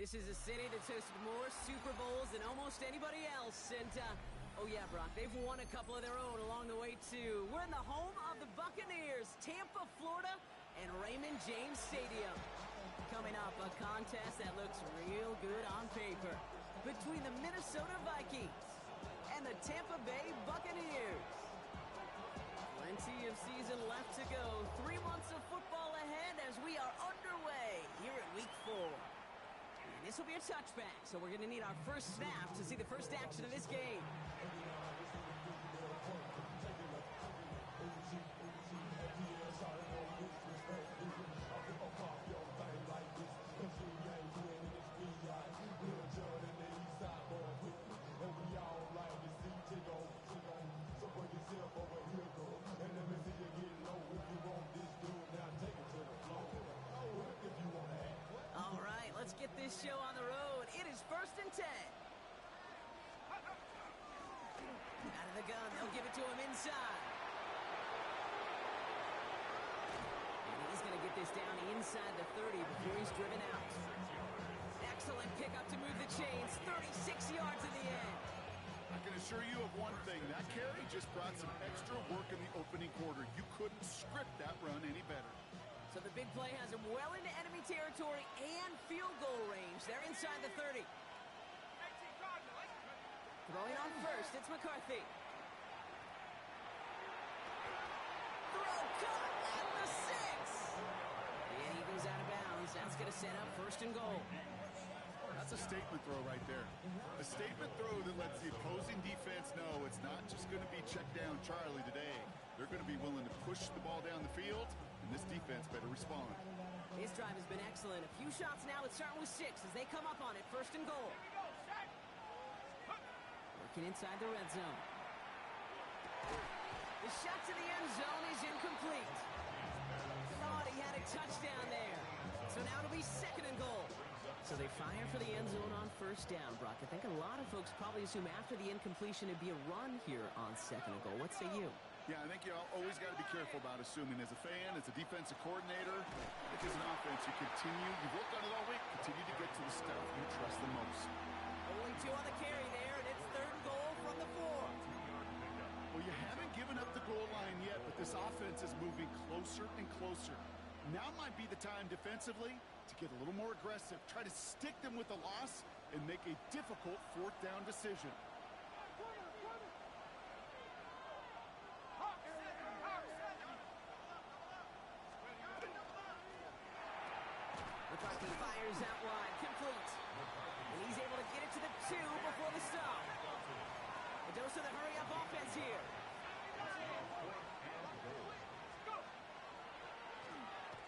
This is a city that's hosted more Super Bowls than almost anybody else. And, oh yeah, Brock, they've won a couple of their own along the way, too. We're in the home of the Buccaneers, Tampa, Florida, and Raymond James Stadium. Coming up, a contest that looks real good on paper between the Minnesota Vikings and the Tampa Bay Buccaneers. Plenty of season left to go. 3 months of football ahead as we are underway here at Week 4. And this will be a touchback, so we're going to need our first snap to see the first action of this game. All right, let's get this show on the road. It is 1st and 10. Out of the gun, they'll give it to him inside. And he's going to get this down inside the 30 before he's driven out. Excellent pickup to move the chains. 36 yards in the end. I can assure you of one thing. That carry just brought some extra work in the opening quarter. You couldn't script that run any better. So the big play has him well into enemy territory and field goal range. They're inside the 30. Throwing on first, it's McCarthy. Throw caught at the 6. And he goes out of bounds. That's going to set up 1st and goal. That's a statement throw right there. A statement throw that lets the opposing defense know it's not just going to be check down Charlie today. They're going to be willing to push the ball down the field, and this defense better respond. His drive has been excellent. A few shots now. It's starting with 6 as they come up on it. 1st and goal. Working inside the red zone. The shot to the end zone is incomplete. Thought he had a touchdown there. So now it'll be 2nd and goal. So they fire for the end zone on 1st down, Brock. I think a lot of folks probably assume after the incompletion it'd be a run here on 2nd and goal. What say you? Yeah, I think you always got to be careful about assuming. As a fan, as a defensive coordinator, I think as an offense, you've worked on it all week, continue to get to the stuff you trust the most. Only 2 on the carry there, and it's 3rd and goal from the 4. Well, you haven't given up the goal line yet, but this offense is moving closer and closer. Now might be the time defensively to get a little more aggressive, try to stick them with the loss, and make a difficult 4th down decision. McCarthy fires out wide, complete. And he's able to get it to the 2 before the stop. A dose of the hurry-up offense here.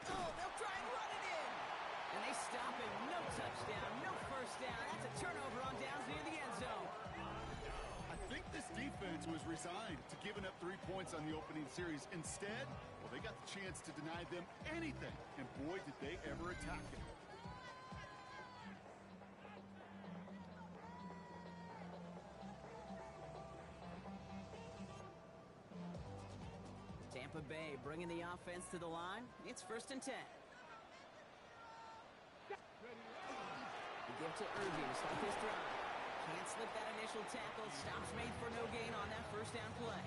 Oh, they'll try and run it in. And they stop him. No touchdown, no 1st down. That's a turnover on downs near the end zone. I think this defense was resigned to giving up 3 points on the opening series. Instead, well, they got the chance to deny them anything. And boy, did they ever attack it. Tampa Bay bringing the offense to the line. It's 1st and 10. The give to Irving to start this drive. Can't slip that initial tackle. Stops made for no gain on that 1st down play.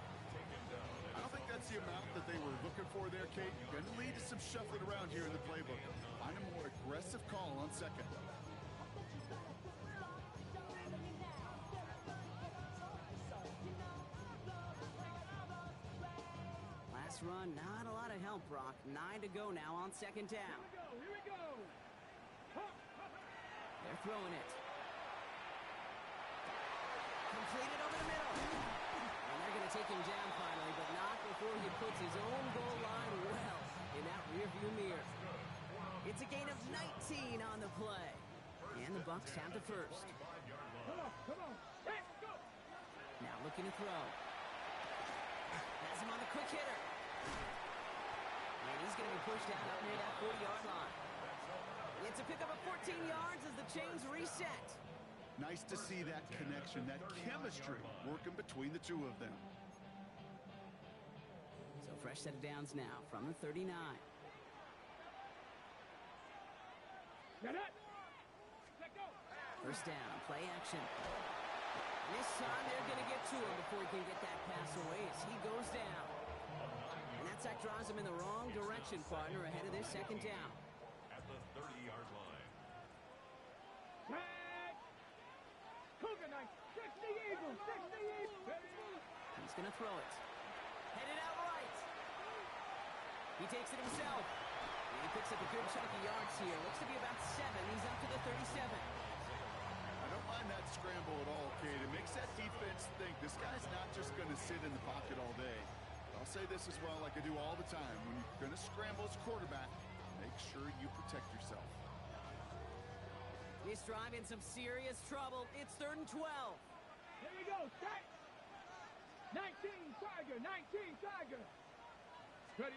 I don't think that's the amount that they were looking for there, Kate. Going to lead to some shuffling around here in the playbook. Find a more aggressive call on 2nd. Last run, not a lot of help, Brock. 9 to go now on 2nd down. Here we go. They're throwing it. Completed over the middle. And they're going to take him down finally, but not before he puts his own goal line well in that rearview mirror. It's a gain of 19 on the play. And the Bucs have the 1st. Come on. Hey, go. Now looking to throw. Has him on the quick hitter. And he's going to be pushed out up near that 40-yard line. It's a pickup of 14 yards as the chains reset. Nice to see that connection, that chemistry working between the 2 of them. So fresh set of downs now from the 39. Get it. Let go. First down, play action. This time they're going to get to him before he can get that pass away as he goes down. And that sack draws him in the wrong direction, partner, ahead of this second down. At the 30-yard line. Tag! Cougar Knights, 60 Eagles, 60 Eagles. He's going to throw it. Headed out right. He takes it himself. And he picks up a good chunk of yards here. Looks to be about 7. He's up to the 37. I don't mind that scramble at all, Kate. It makes that defense think this guy's not just going to sit in the pocket all day. I'll say this as well, like I do all the time. When you're going to scramble as a quarterback, make sure you protect yourself. This drive in some serious trouble. It's 3rd and 12. Here we go, set. 19 Tiger, 19 Tiger. Ready.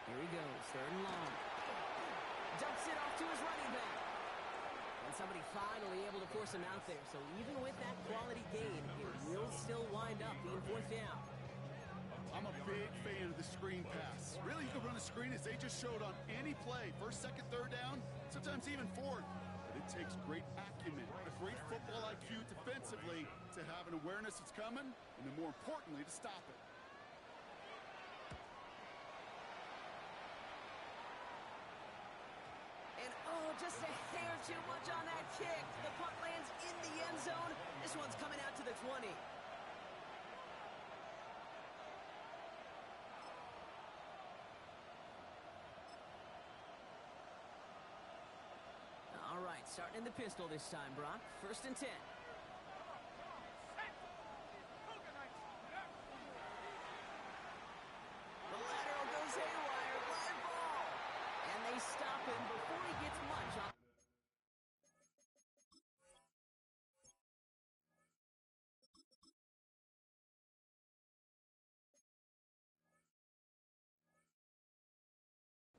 Here he goes, 3rd and long. Dumps it off to his running back. And somebody finally able to force him out there. So even with that quality gain, it will still wind up being 4th down. I'm a big fan of the screen pass. Really, you can run a screen as they just showed on any play. 1st, 2nd, 3rd down, sometimes even 4th. But it takes great acumen, a great football IQ defensively to have an awareness it's coming, and then more importantly, to stop it. And oh, just a hair too much on that kick. The punt lands in the end zone. This one's coming out to the 20. All right, starting in the pistol this time, Brock. 1st and 10. The lateral goes haywire. Live ball. And they stop him before he gets much on.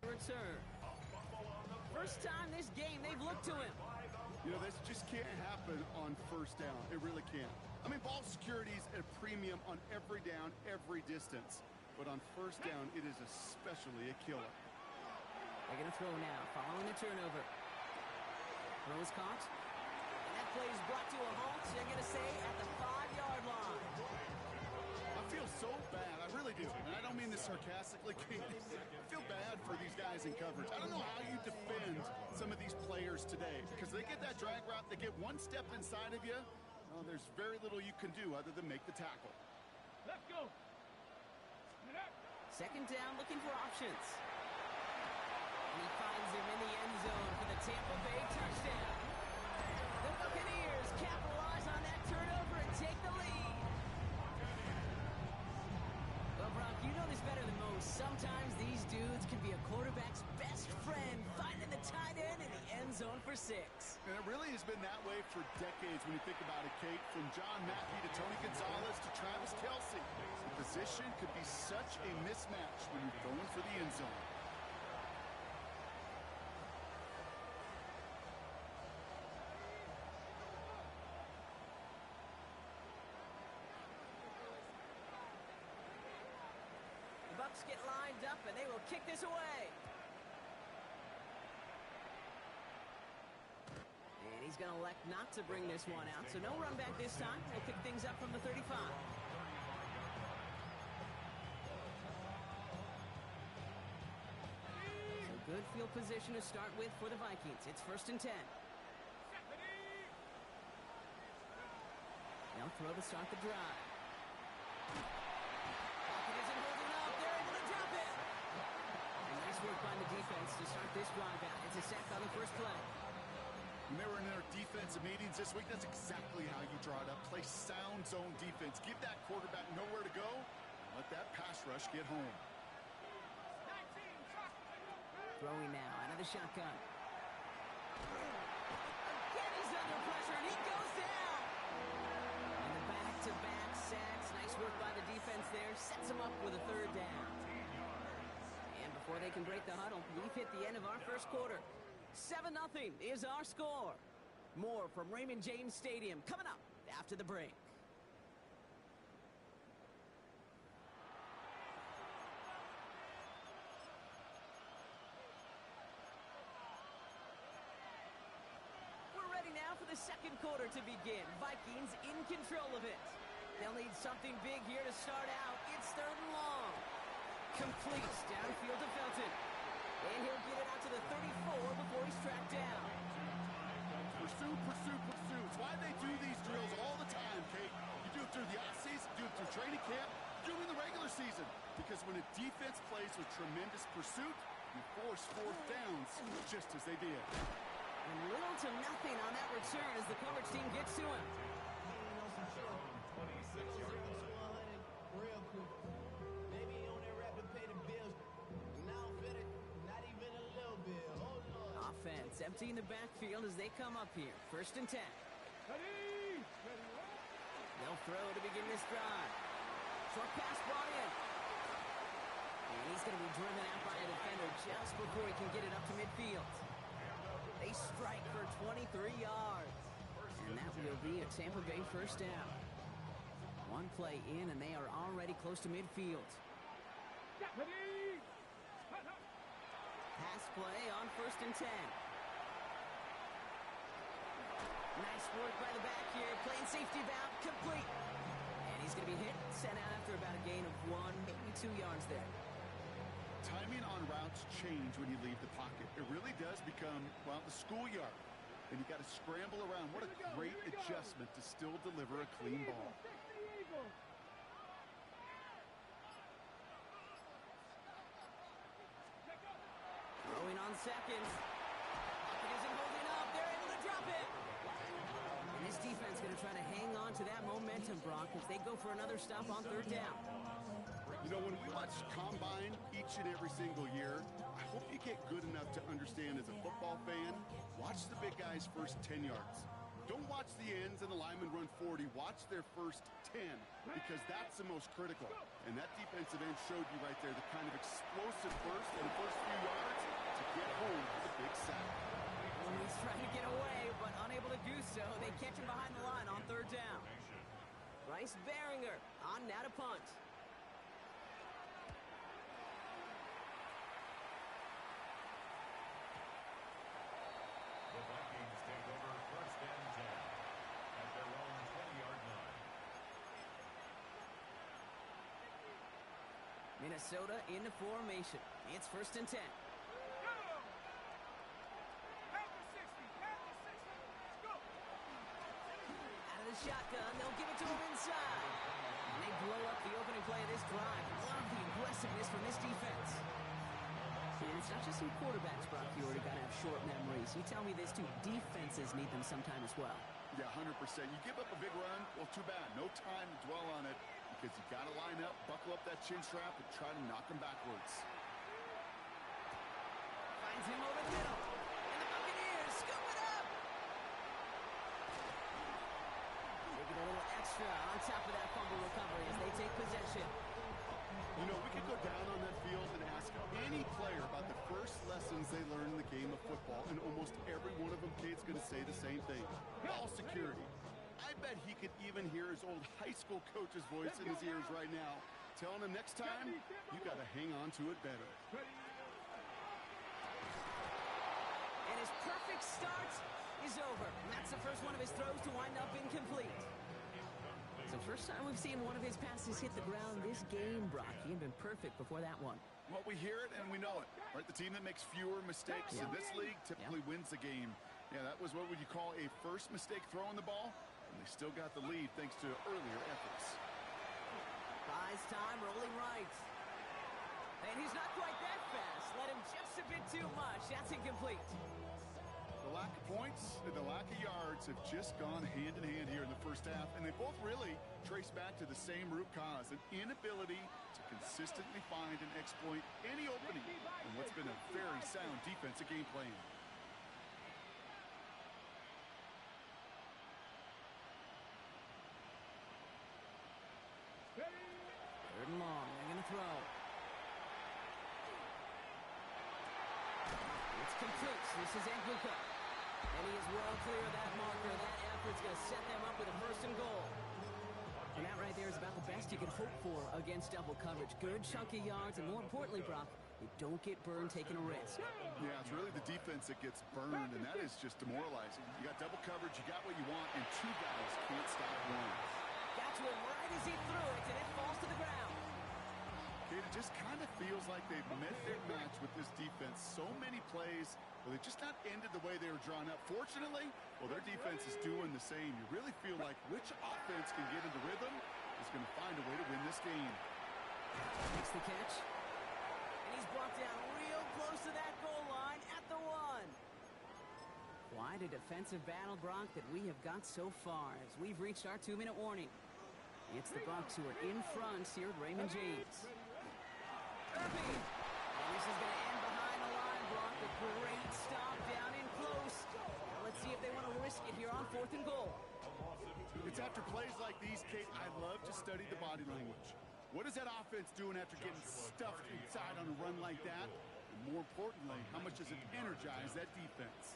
Return. First time this game they've looked to him. You know, this just can't happen on 1st down. It really can't. I mean, ball security is at a premium on every down, every distance. But on 1st down, it is especially a killer. They're going to throw now, following the turnover. Throw is caught. And that play is brought to a halt, they're going to say, at the 5-yard line. I feel so bad. I really do. And I don't mean this sarcastically. I feel bad for these guys in coverage. I don't know how you defend some of these players today because they get that drag route, they get one step inside of you. Well, there's very little you can do other than make the tackle. Let's go. 2nd down, looking for options. And he finds him in the end zone for the Tampa Bay touchdown. The Buccaneers capitalize on that turnover and take the lead. Well, Brock, you know this better than most. Sometimes these dudes can be a quarterback's best friend, finding the tight end in the end zone for 6. And it really has been that way for decades when you think about it, Kate. From John Mackey to Tony Gonzalez to Travis Kelce. The position could be such a mismatch when you're going for the end zone. The Bucs get lined up and they will kick this away. And he's going to elect not to bring this one out, so no run back this time. They'll pick things up from the 35. So good field position to start with for the Vikings. It's 1st and 10. They'll throw to start the drive. Pocket isn't holding up. They're able to drop it. And nice work by the defense to start this drive out. It's a sack on the first play. When they were in their defensive meetings this week, that's exactly how you draw it up. Play sound zone defense. Give that quarterback nowhere to go. And let that pass rush get home. Throwing now out of the shotgun. Again, he's under pressure, and he goes down. And the back-to-back sacks. Nice work by the defense there. Sets him up with a 3rd down. And before they can break the huddle, we've hit the end of our first quarter. 7-0 is our score. More from Raymond James Stadium coming up after the break. We're ready now for the second quarter to begin. Vikings in control of it. They'll need something big here to start out. It's 3rd and long. Completes downfield to Felton. And he'll get it out to the 34 before he's tracked down. Pursue, pursue, pursue. It's why they do these drills all the time, Kate. You do it through the offseason, do it through training camp, do it in the regular season. Because when a defense plays with tremendous pursuit, you force 4th downs just as they did. And little to nothing on that return as the coverage team gets to him. 26 yards. Real quick. Maybe on that rapid pay the bills. Now fit it. Not even a little bit. Hold on. Offense emptying the backfield as they come up here. 1st and 10. Ready? They'll throw to begin this drive. Short pass brought in. And he's going to be driven out by a defender just before he can get it up to midfield. They strike for 23 yards. And that will be a Tampa Bay 1st down. One play in, and they are already close to midfield. Ready? Pass play on 1st and 10. Nice work by the back here. Playing safety valve complete. And he's going to be hit, sent out after about a gain of 1, maybe 2 yards there. Timing on routes change when you leave the pocket. It really does become, well, the schoolyard. And you got to scramble around. What a great adjustment to still deliver a clean ball. Throwing on 2nd. Pocket isn't holding up. They're able to drop it. And this defense going to try to hang on to that momentum, Brock, as they go for another stop on 3rd down. You know, when we watch Combine each and every single year, I hope you get good enough to understand as a football fan, watch the big guys' first 10 yards. Don't watch the ends and the linemen run 40. Watch their first 10 because that's the most critical. And that defensive end showed you right there the kind of explosive burst in the first few yards to get home for the big sack. Well, he's trying to get away, but unable to do so. They catch him behind the line on 3rd down. Bryce Behringer on now to punt. The Vikings take over 1st and 10 at their own 20-yard line. Minnesota in the formation. It's 1st and 10. Out of the shotgun, they'll give it to him inside. And they blow up the opening play of this drive. Love the aggressiveness from this defense. And it's not just some quarterbacks, Brock. You already got to have short memories. You tell me this too. Defenses need them sometime as well. Yeah, 100%. You give up a big run, well, too bad. No time to dwell on it because you got to line up, buckle up that chin strap, and try to knock them backwards. Finds him over the middle. And the Buccaneers scoop it up. They get a little extra on top of that fumble recovery as they take possession. You know, we could go down on that field and ask any player about the first lessons they learned in the game of football, and almost every one of them, Kate's going to say the same thing. Ball security. I bet he could even hear his old high school coach's voice in his ears right now, telling him next time, you got to hang on to it better. And his perfect start is over. And that's the first one of his throws to wind up incomplete. It's the first time we've seen one of his passes hit the ground this game, Brock. He had been perfect before that one. Well, we hear it and we know it, right? The team that makes fewer mistakes in this league typically wins the game. Yeah, that was what would you call a first mistake throwing the ball, and they still got the lead thanks to earlier efforts. Buys time, rolling right. And he's not quite that fast. Let him just a bit too much. That's incomplete. The lack of points and the lack of yards have just gone hand in hand here in the first half, and they both really trace back to the same root cause, an inability to consistently find and exploit any opening in what's been a very sound defensive game plan. Third and long. They're going to throw. It's complete. This is Angluka. And he is well clear of that marker. That effort's going to set them up with a 1st and goal. And that right there is about the best you can hope for against double coverage. Good chunky yards, and more importantly, Brock, They don't get burned taking a risk. Yeah, it's really the defense that gets burned, and that is just demoralizing. You got double coverage, you got what you want, and two guys can't stop one. Got to him right as he threw it, and it falls to the ground. It just kind of feels like they've met their match with this defense. So many plays, well, they just not ended the way they were drawn up. Fortunately, well, their defense is doing the same. You really feel like which offense can get into rhythm is going to find a way to win this game. Makes the catch. And he's brought down real close to that goal line at the 1. Quite a defensive battle, Brock, that we have got so far as we've reached our 2-minute warning. It's the Bucs who are in front here at Raymond James. Irby. And this is going to end behind the line, Brock. A great stop down in close. Now let's see if they want to risk it here on 4th and goal. It's after plays like these, Kate, I love to study the body language. What is that offense doing after getting stuffed inside on a run like that? And more importantly, how much does it energize that defense?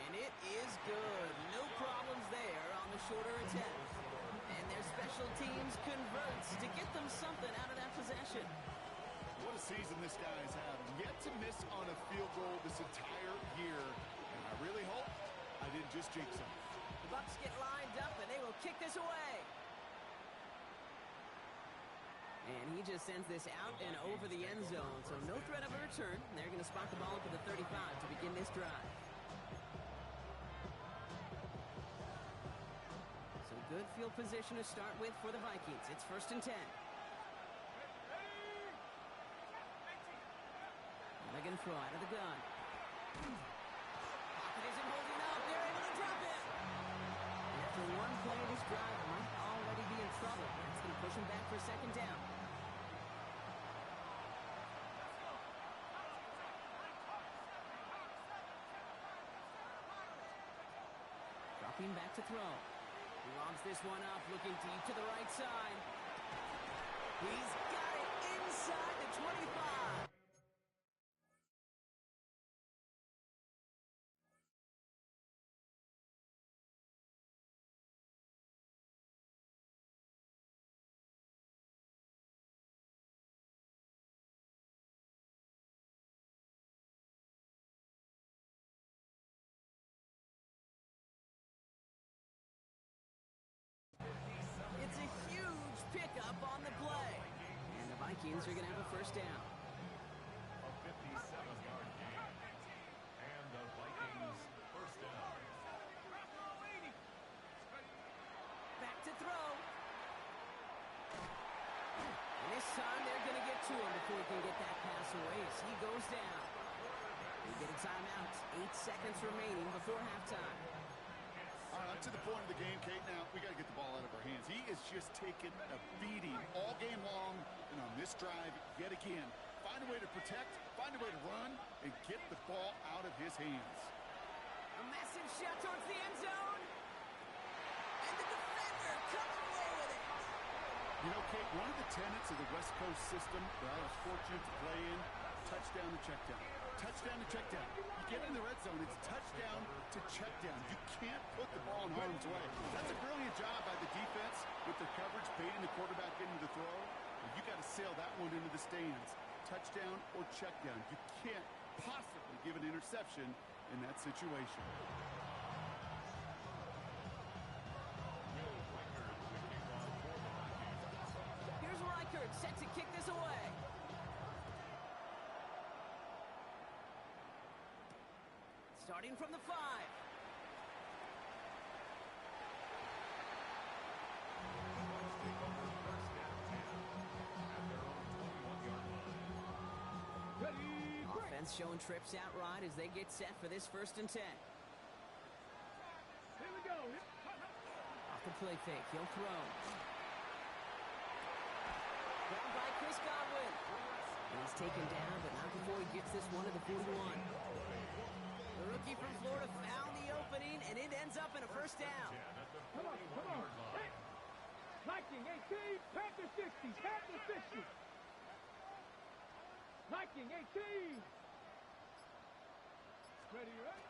And it is good. No problems there on the shorter attempt. And their special teams converts to get them something out of that possession. What a season this guy's had. Yet to miss on a field goal this entire year. And I really hope I didn't just jinx him. The Bucs get lined up, and they will kick this away. And he just sends this out and over the end zone. So no threat of a return. They're going to spot the ball up at the 35 to begin this drive. So good field position to start with for the Vikings. It's 1st and 10. They're going to throw out of the gun. Pocket isn't holding up. They're able to drop it. And after one play, this drive might already be in trouble. That's going to push him back for 2nd down. Dropping back to throw. He lobs this one up, looking deep to the right side. He's got it inside the 25. It's a huge pickup on the play. And the Vikings are going to have a 1st down. A 57-yard gain. And the Vikings 1st down. Back to throw. And this time they're going to get to him before he can get that pass away as he goes down. We get a timeout. 8 seconds remaining before halftime. All right, up to the point of the game, Kate. Now, we got to get the ball out of our hands. He is just taking a beating all game long. And on this drive, yet again, find a way to protect, find a way to run, and get the ball out of his hands. A massive shot towards the end zone. And the defender coming away with it. You know, Kate, one of the tenets of the West Coast system that I was fortunate to play in, touchdown to check down. Touchdown to check down. You get in the red zone, it's touchdown to check down. You can't put the ball in harm's way. That's a brilliant job by the defense with their coverage, baiting the quarterback into the throw. And you got to sail that one into the stands. Touchdown or check down. You can't possibly give an interception in that situation. Here's Reichert set to kick this away. Starting from the 5. Offense showing trips out right as they get set for this 1st and 10. Here we go. Off the play fake, he'll throw. Down by Chris Godwin. And he's taken down, but not before he gets this one to the 41. The rookie from Florida found the opening, and it ends up in a 1st down. Come on, come on. Hey. Viking 18, Panther 60, Panther 60. Viking 18. Ready, right?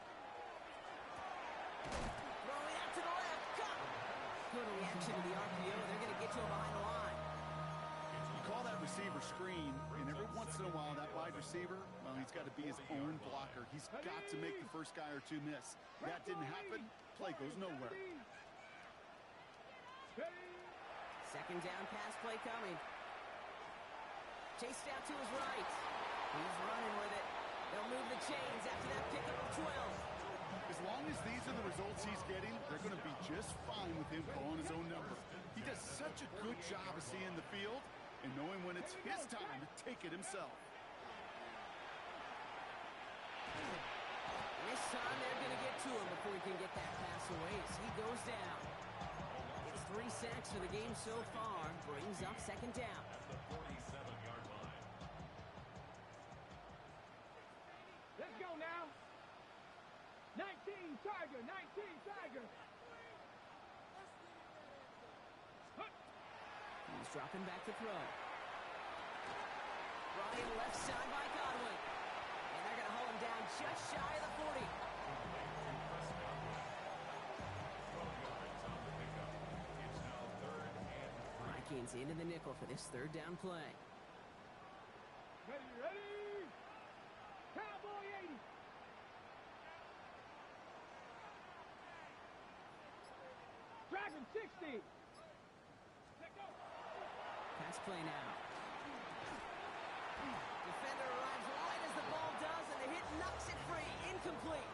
Throwing out to the left. Cut. Good reaction to the RPO. They're going to get to him behind the line. You call that receiver screen, and every once in a while, that wide receiver, well, he's got to be his own blocker. He's got to make the first guy or two miss. That didn't happen. Play goes nowhere. Second down pass play coming. Chased out to his right. He's running with it. They'll move the chains after that pickup of 12. As long as these are the results he's getting, they're going to be just fine with him calling his own number. He does such a good job of seeing the field and knowing when it's his time to take it himself. And this time they're going to get to him before he can get that pass away as he goes down. It's 3 sacks for the game so far. Brings up second down. At the 47-yard line. Let's go now. 19 Tiger, 19 Tiger. He's dropping back to throw. Ryan left side by Godwin. And they're going to hold him down just shy of the 40. Vikings into the nickel for this third down play. Ready, ready. Cowboy 80. Dragon 60. Pass play now. Defender arrives right as the ball does, and the hit knocks it free. Incomplete.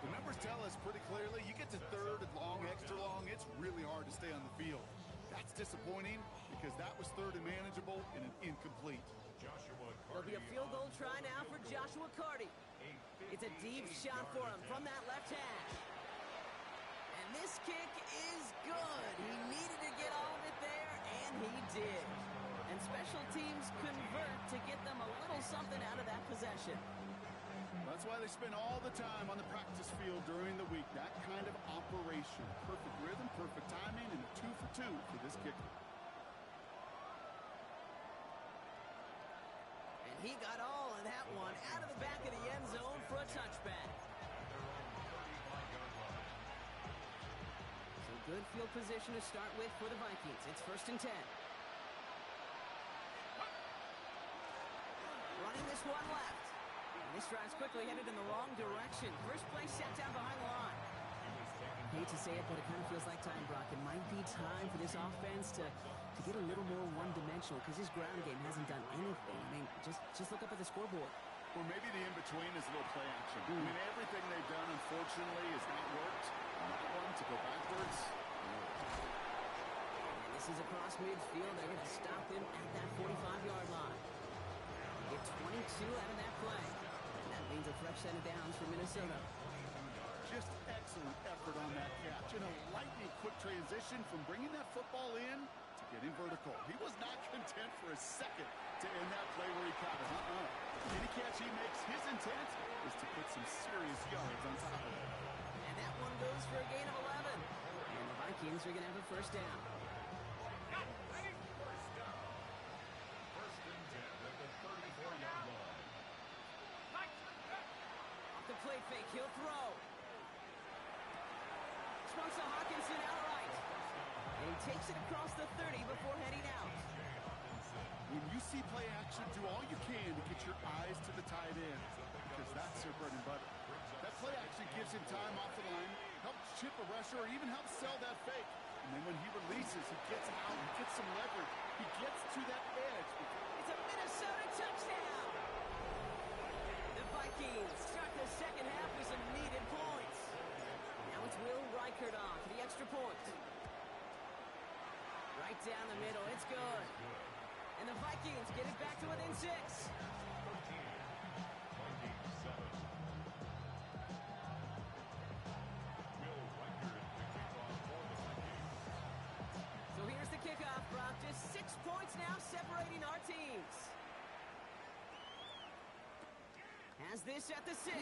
The numbers tell us pretty clearly, you get to third and long, extra long, it's really hard to stay on the field. That's disappointing because that was third and manageable and an incomplete. There'll be a field goal try now for Joshua Carty. It's a deep shot for him from that left hash. And this kick is good. He needed to get all of it there, and he did. And special teams convert to get them a little something out of that possession. That's why they spend all the time on the practice field during the week. That kind of operation. Perfect rhythm, perfect timing, and a 2 for 2 for this kicker. And he got all of that one out of the back of the end zone for a touchback. So good field position to start with for the Vikings. It's 1st and 10. Running this one left. And this drive's quickly headed in the wrong direction. First play set down behind the line. Hate to say it, but it kind of feels like time, Brock. It might be time for this offense to get a little more one-dimensional because his ground game hasn't done anything. I mean, just look up at the scoreboard. Or maybe the in-between is a little play action. I mean, everything they've done, unfortunately, has not worked. And that one to go backwards. And this is across midfield. They're going to stop him at that 45-yard line. Get 22 out of that play. And that means a fresh set of downs for Minnesota. Just excellent effort on that catch. And a lightning quick transition from bringing that football in to getting vertical. He was not content for a second to end that play where he caught it. Any catch he makes, his intent is to put some serious yards on top of it. And that one goes for a gain of 11. And the Vikings are going to have a first down. First and 10 at the 34-yard line. Off the play fake, he'll throw. Swung to Hawkinson outright. And he takes it across the 30 before heading out. When you see play action, do all you can to get your eyes to the tight end because that's their bread and butter. That play action gives him time off the line, helps chip a rusher, or even helps sell that fake. And then when he releases, he gets out, he gets some leverage. He gets to that edge. It's a Minnesota touchdown. The Vikings start the second half with some needed points. Now it's Will Reichert on for the extra point. Right down the middle, it's good. And the Vikings get it back to within 6. 13, Vikings 7. Will Reichert the kickoff for the Vikings. So here's the kickoff, Brock. Just 6 points now separating our teams. Has this at the 6.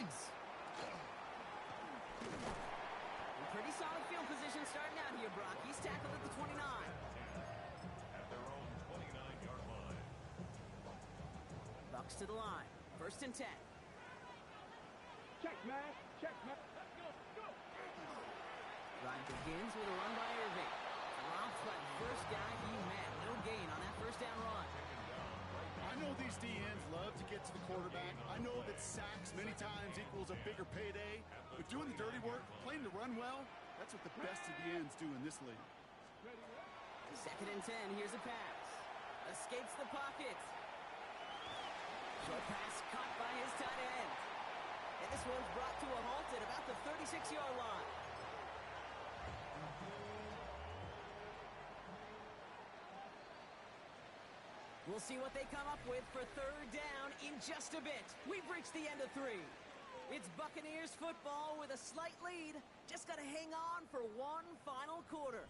Pretty solid field position starting out here, Brock. He's tackled at the 29. At their own 29-yard line. Bucs to the line. 1st and 10. Check, man. Check, man. Let's go. Go. Drive begins with a run by Irving. Dropped by the first guy he met. No gain on that first down run. I know these DNs love to get to the quarterback. I know that sacks many times equals a bigger payday. But doing the dirty work, playing to run well, that's what the best of the ends do in this league. 2nd and 10. Here's a pass. Escapes the pocket. Short pass caught by his tight end. And this one's brought to a halt at about the 36-yard line. We'll see what they come up with for 3rd down in just a bit. We've reached the end of 3. It's Buccaneers football with a slight lead. Just got to hang on for one final quarter.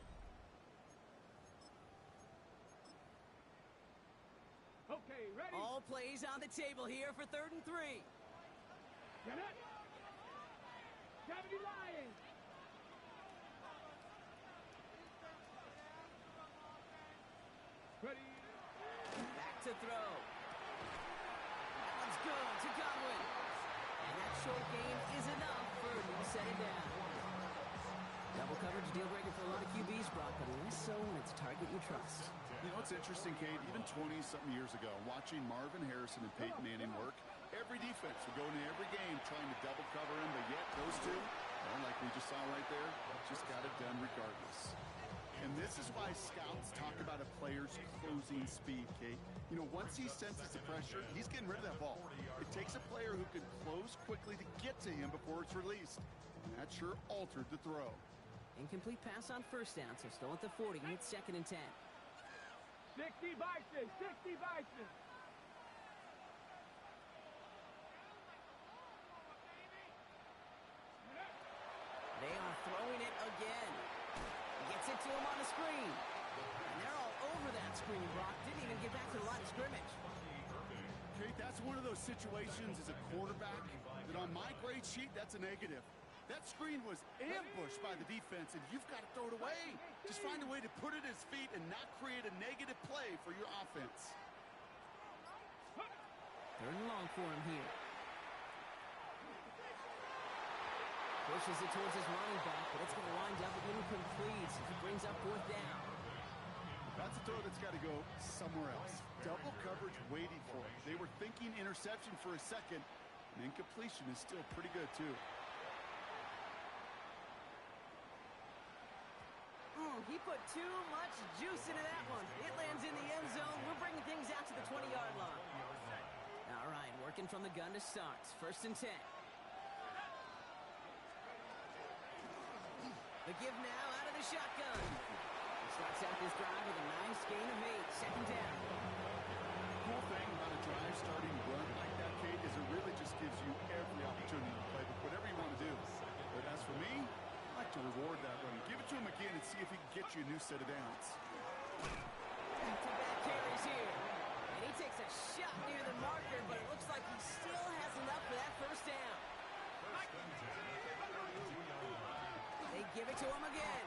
Okay, ready? All plays on the table here for 3rd and 3. Get it. 70 Lions. Ready. Back to throw. That one's good to Godwin. And that short gain is enough for a new set it down. Double coverage deal breaker for a lot of QBs, Brock, but less so when it's a target you trust. You know, it's interesting, Kate, even 20-something years ago, watching Marvin Harrison and Peyton Manning work, every defense would go into every game trying to double cover him, but yet those two, well, like we just saw right there, just got it done regardless. And this is why scouts talk about a player's closing speed, Kate. You know, once he senses the pressure, he's getting rid of that ball. It takes a player who can close quickly to get to him before it's released. And that sure altered the throw. Incomplete pass on 1st down, so still at the 40. It's 2nd and 10. 60 Bison. 60 Bison. They are throwing it again. Gets it to him on the screen. And they're all over that screen, Brock. Didn't even get back to the line of scrimmage. Kate, that's one of those situations as a quarterback that on my grade sheet, that's a negative. That screen was ambushed by the defense, and you've got to throw it away. Just find a way to put it at his feet and not create a negative play for your offense. 3rd and long for him here. Pushes it towards his running back, but it's going to wind up incomplete. He brings up 4th down. That's a throw that's got to go somewhere else. Double coverage waiting for it. They were thinking interception for a second, and incompletion is still pretty good, too. He put too much juice into that one. It lands in the end zone. We're bringing things out to the 20-yard line. All right, working from the gun to start. 1st and 10. The give now out of the shotgun. He starts out this drive with a nice gain of 8. 2nd down. The cool thing about a drive starting run like that, Kate, is it really just gives you every opportunity to play with whatever you want to do. But as for me, I like to reward that run. Give it to him again and see if he can get you a new set of downs. Back-to-back carries here. And he takes a shot near the marker, but it looks like he still has enough for that 1st down. They give it to him again.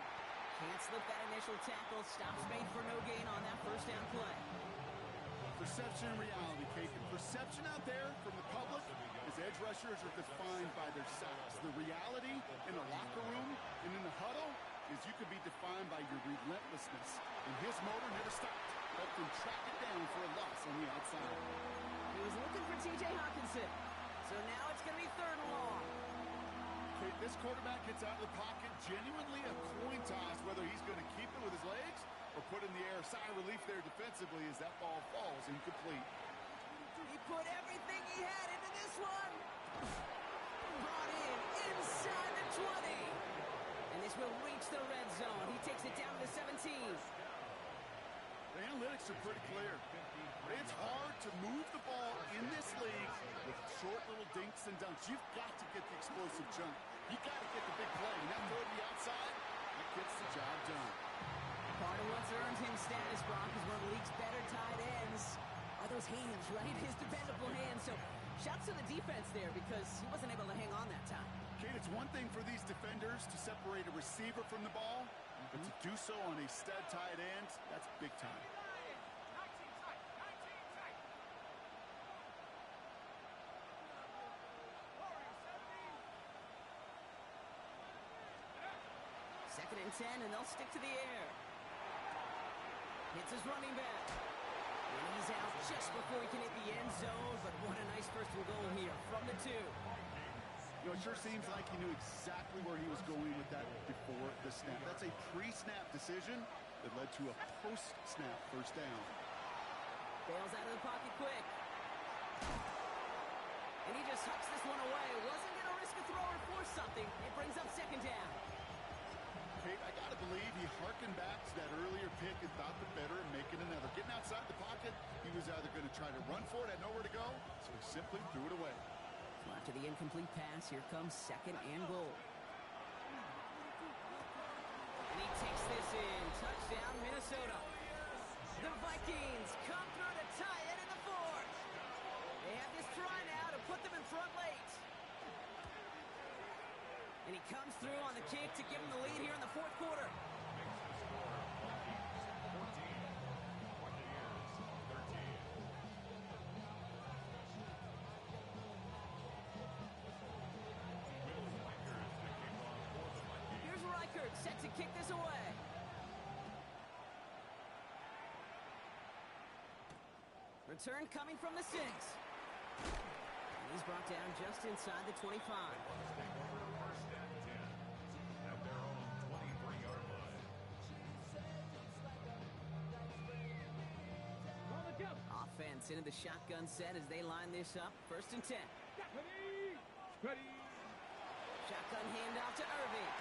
Can't slip that initial tackle. Stops made for no gain on that 1st down play. Perception and reality, Kate. The perception out there from the public is edge rushers are defined by their sacks. The reality in the locker room and in the huddle is you can be defined by your relentlessness. And his motor never stopped. Helped him track it down for a loss on the outside. He was looking for T.J. Hawkinson. So now it's going to be 3rd and long. Kate, this quarterback gets out of the pocket, genuinely a coin toss whether he's going to keep it with his legs or put in the air. Sigh of relief there defensively as that ball falls incomplete. He put everything he had into this one. Brought in inside the 20. And this will reach the red zone. He takes it down to the 17. The analytics are pretty clear. It's hard to move the ball in this league with short little dinks and dunks. You've got to get the explosive jump. You've got to get the big play. And that throw to the outside, that gets the job done. Part of what's earned him status, Brock, is one of the league's better tight ends. Are those hands, right? His dependable hands. So shouts to the defense there because he wasn't able to hang on that time. Kate, it's one thing for these defenders to separate a receiver from the ball, but to do so on a stud tight end, that's big time. and 10, and they'll stick to the air. Hits his running back. And he's out just before he can hit the end zone, but what a nice first and goal here from the 2. You know, it sure seems like he knew exactly where he was going with that before the snap. That's a pre-snap decision that led to a post-snap first down. Bails out of the pocket quick. And he just hucks this one away. Wasn't going to risk a throw or force something. It brings up second down. Kate, I got to believe he harkened back to that earlier pick and thought the better of making another. Getting outside the pocket, he was either going to try to run for it, had nowhere to go, so he simply threw it away. So after the incomplete pass, here comes second and goal. And he takes this in. Touchdown, Minnesota. The Vikings come through to tie it in the 4th. They have this try now to put them in front late. And he comes through on the kick to give them the lead here in the 4th quarter. Here's Reichert set to kick this away. Return coming from the 6. And he's brought down just inside the 25. Offense into the shotgun set as they line this up. First and 10. Ready. Shotgun handoff to Irving.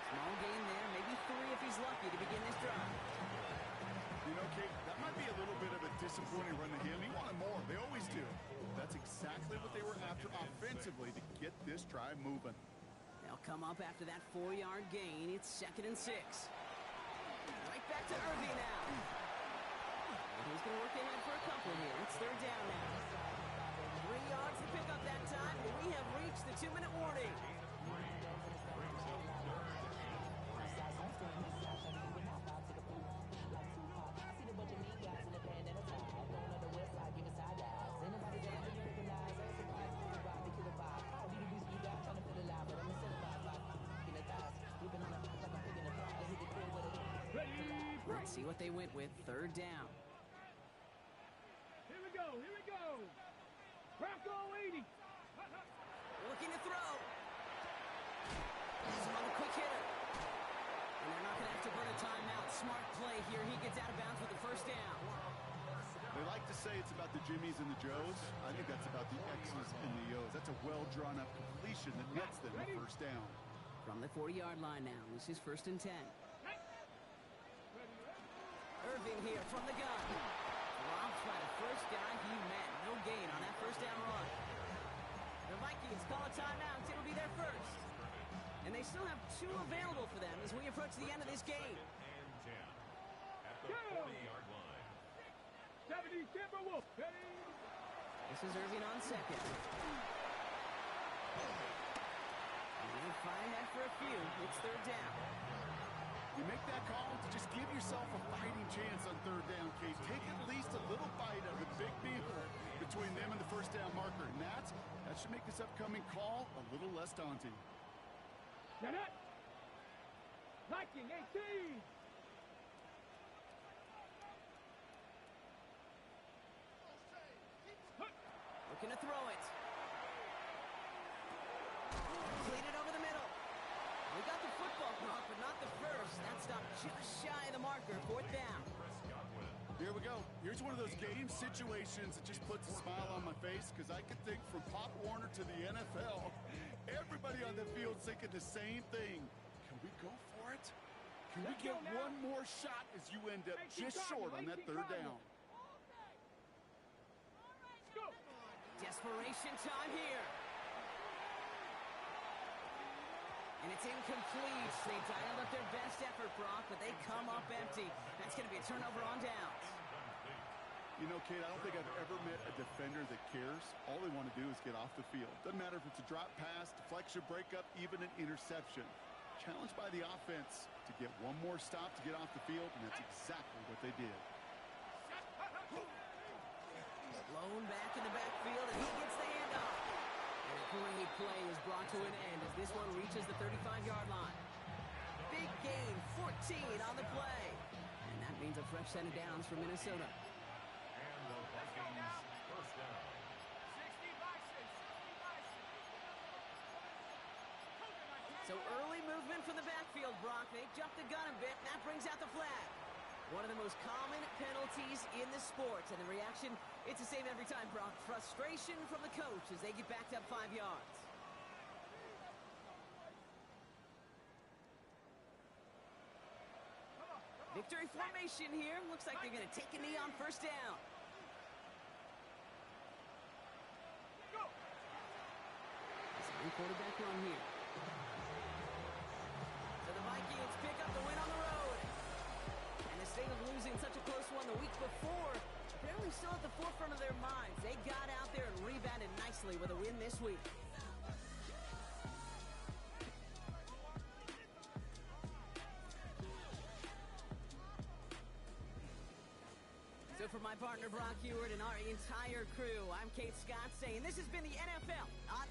Small gain there, maybe 3 if he's lucky to begin this drive. You know, Kate, that might be a little bit of a disappointing run to him. He wanted more. They always do. That's exactly what they were after offensively to get this drive moving. They'll come up after that 4-yard gain. It's second and 6. Right back to Irving now. He's going to work ahead for a couple here. It's third down now. 3 yards to pick up that time, and we have reached the 2-minute warning. Let's see what they went with. Third down. Here we go. Bronco 80. Looking to throw. He's on the quick hitter. And they're not going to have to burn a timeout. Smart play here. He gets out of bounds with the first down. They like to say it's about the Jimmies and the Joes. I think that's about the X's and the O's. That's a well-drawn-up completion that nets them the first down. From the 40-yard line now. This is first and 10. Irving here from the gun. Dropped by the first guy he met. No gain on that first down run. The Vikings call a timeout. It'll be their first. And they still have 2 available for them as we approach the end of this game. At the 40-yard line. 70 Timberwolves. Ready. This is Irving on second. And they'll fly ahead for a few. It's third down. You make that call to just give yourself a fighting chance on third down, Kate. Take at least a little bite of the big vehicle between them and the first down marker. And that should make this upcoming call a little less daunting. Get it. Viking 18. Looking to throw it. Completed over the middle. We got the football block, but not the first. That stopped just shy of the marker. Fourth down. Here we go. Here's one of those game situations that just puts a smile on my face because I can think from Pop Warner to the NFL, everybody on the field thinking the same thing. Can we go for it? Can we get one more shot as you end up just short on that third down? Desperation time here. And it's incomplete. They dialed up their best effort, Brock, but they come up empty. That's going to be a turnover on downs. You know, Kate, I don't think I've ever met a defender that cares. All they want to do is get off the field. Doesn't matter if it's a drop pass, deflection, breakup, even an interception. Challenged by the offense to get one more stop to get off the field, and that's exactly what they did. Blown back in the backfield, and he gets the handoff. And a great play is brought to an end as this one reaches the 35-yard line. Big big gain, 14 on the play. And that means a fresh set of downs for Minnesota. And the Vikings first down. So early movement from the backfield, Brock. They jumped the gun a bit, and that brings out the flag. One of the most common penalties in the sport. And the reaction, it's the same every time, Brock. Frustration from the coach as they get backed up 5 yards. Victory formation here. Looks like they're going to take a knee on first down. It's a quarterback run here. So the Vikings pick up the win on the road. And instead of losing such a close one the week before, apparently still at the forefront of their minds. They got out there and rebounded nicely with a win this week. So for my partner Brock Heward and our entire crew, I'm Kate Scott saying this has been the NFL on